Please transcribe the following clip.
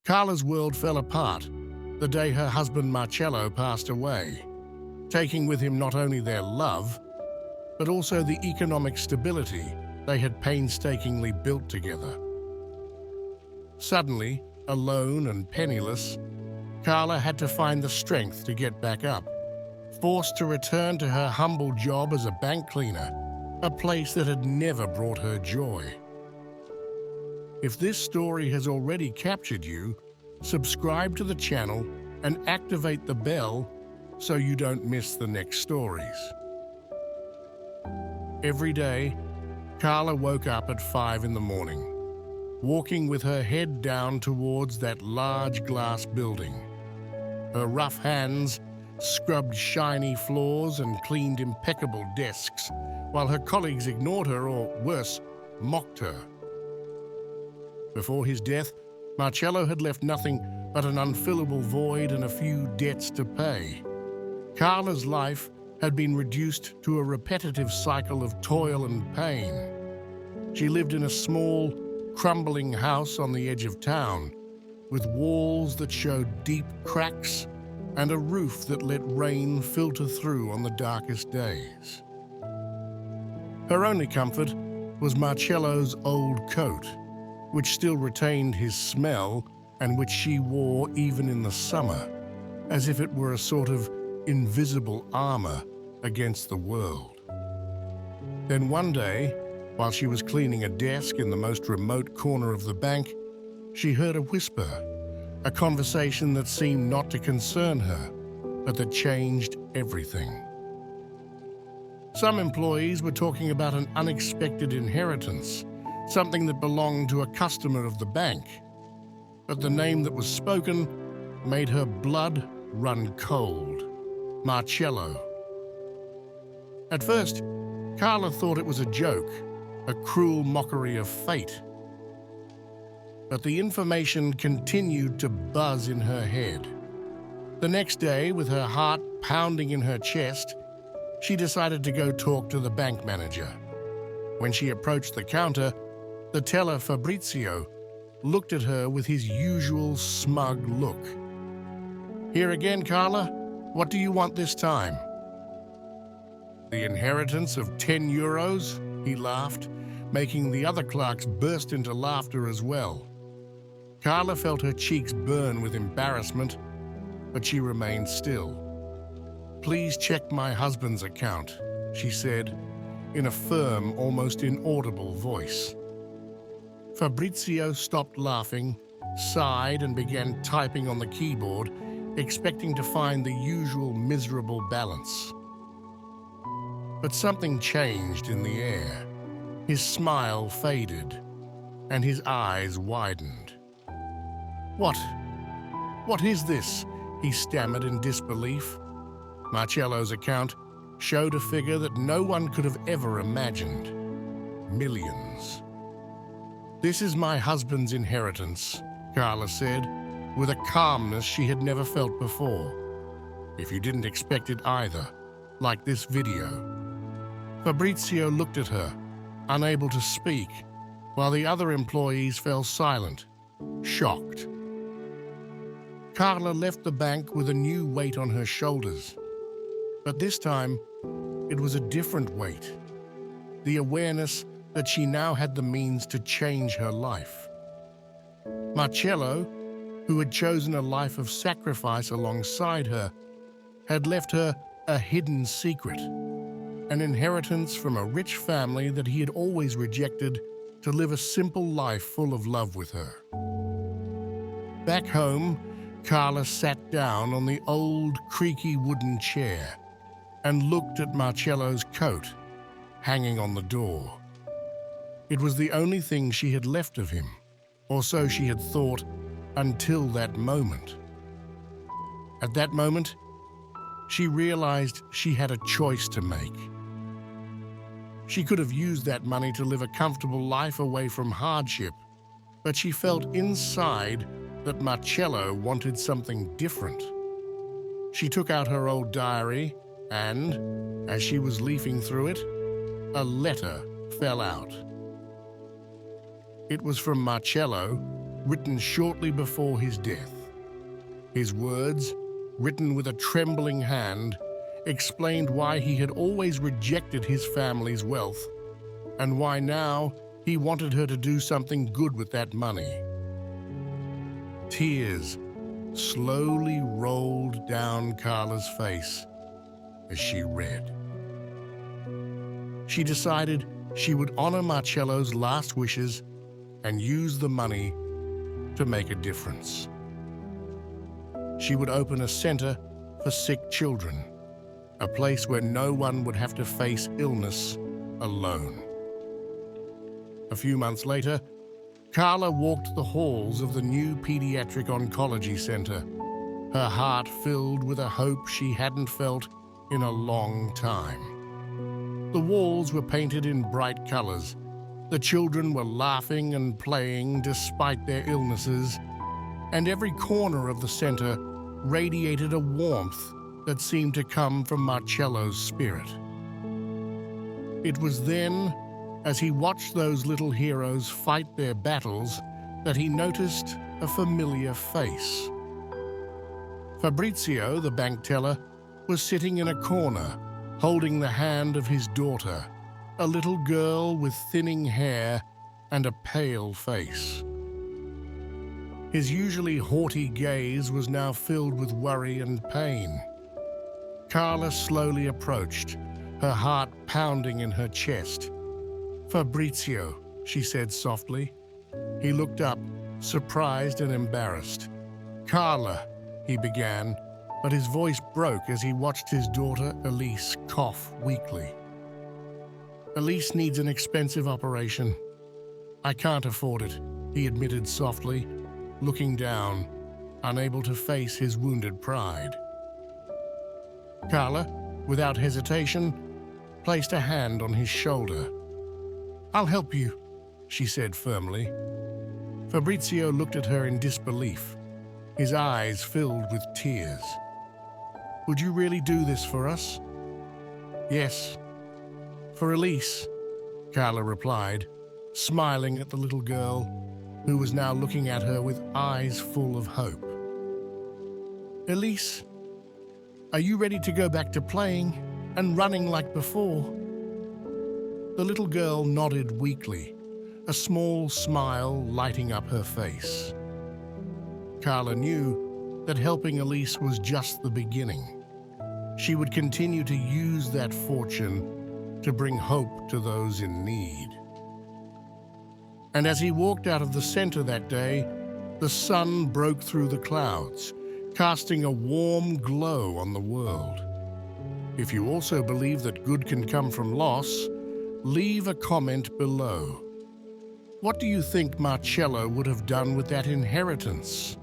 Carla's world fell apart the day her husband Marcello passed away, taking with him not only their love, but also the economic stability they had painstakingly built together. Suddenly, alone and penniless, Carla had to find the strength to get back up, forced to return to her humble job as a bank cleaner, a place that had never brought her joy. If this story has already captured you, subscribe to the channel and activate the bell so you don't miss the next stories. Every day, Carla woke up at 5 in the morning, walking with her head down towards that large glass building. Her rough hands scrubbed shiny floors and cleaned impeccable desks, while her colleagues ignored her or, worse, mocked her. Before his death, Marcello had left nothing but an unfillable void and a few debts to pay. Carla's life had been reduced to a repetitive cycle of toil and pain. She lived in a small, crumbling house on the edge of town, with walls that showed deep cracks and a roof that let rain filter through on the darkest days. Her only comfort was Marcello's old coat, which still retained his smell and which she wore even in the summer, as if it were a sort of invisible armor against the world. Then one day, while she was cleaning a desk in the most remote corner of the bank, she heard a whisper, a conversation that seemed not to concern her, but that changed everything. Some employees were talking about an unexpected inheritance, something that belonged to a customer of the bank. But the name that was spoken made her blood run cold. Marcello. At first, Carla thought it was a joke, a cruel mockery of fate. But the information continued to buzz in her head. The next day, with her heart pounding in her chest, she decided to go talk to the bank manager. When she approached the counter, the teller Fabrizio looked at her with his usual smug look. "Here again, Carla? What do you want this time?" "The inheritance of 10 euros?" he laughed, making the other clerks burst into laughter as well. Carla felt her cheeks burn with embarrassment, but she remained still. "Please check my husband's account," she said, in a firm, almost inaudible voice. Fabrizio stopped laughing, sighed, and began typing on the keyboard, expecting to find the usual miserable balance. But something changed in the air. His smile faded, and his eyes widened. What is this?" he stammered in disbelief. Marcello's account showed a figure that no one could have ever imagined. Millions. "This is my husband's inheritance," Carla said, with a calmness she had never felt before. "If you didn't expect it either, like this video." Fabrizio looked at her, unable to speak, while the other employees fell silent, shocked. Carla left the bank with a new weight on her shoulders. But this time, it was a different weight. The awareness that she now had the means to change her life. Marcello, who had chosen a life of sacrifice alongside her, had left her a hidden secret, an inheritance from a rich family that he had always rejected to live a simple life full of love with her. Back home, Carla sat down on the old, creaky wooden chair and looked at Marcello's coat hanging on the door. It was the only thing she had left of him, or so she had thought until that moment. At that moment, she realized she had a choice to make. She could have used that money to live a comfortable life away from hardship, but she felt inside that Marcello wanted something different. She took out her old diary and, as she was leafing through it, a letter fell out. It was from Marcello, written shortly before his death. His words, written with a trembling hand, explained why he had always rejected his family's wealth and why now he wanted her to do something good with that money. Tears slowly rolled down Carla's face as she read. She decided she would honor Marcello's last wishes and use the money to make a difference. She would open a center for sick children, a place where no one would have to face illness alone. A few months later, Carla walked the halls of the new pediatric oncology center, her heart filled with a hope she hadn't felt in a long time. The walls were painted in bright colors. The children were laughing and playing despite their illnesses, and every corner of the center radiated a warmth that seemed to come from Marcello's spirit. It was then, as he watched those little heroes fight their battles, that he noticed a familiar face. Fabrizio, the bank teller, was sitting in a corner, holding the hand of his daughter, a little girl with thinning hair and a pale face. His usually haughty gaze was now filled with worry and pain. Carla slowly approached, her heart pounding in her chest. "Fabrizio," she said softly. He looked up, surprised and embarrassed. "Carla," he began, but his voice broke as he watched his daughter, Elise, cough weakly. "Elise needs an expensive operation. I can't afford it," he admitted softly, looking down, unable to face his wounded pride. Carla, without hesitation, placed a hand on his shoulder. "I'll help you," she said firmly. Fabrizio looked at her in disbelief, his eyes filled with tears. "Would you really do this for us?" "Yes, for Elise," Carla replied, smiling at the little girl, who was now looking at her with eyes full of hope. "Elise, are you ready to go back to playing and running like before?" The little girl nodded weakly, a small smile lighting up her face. Carla knew that helping Elise was just the beginning. She would continue to use that fortune to bring hope to those in need. And as he walked out of the center that day, the sun broke through the clouds, casting a warm glow on the world. If you also believe that good can come from loss, leave a comment below. What do you think Marcello would have done with that inheritance?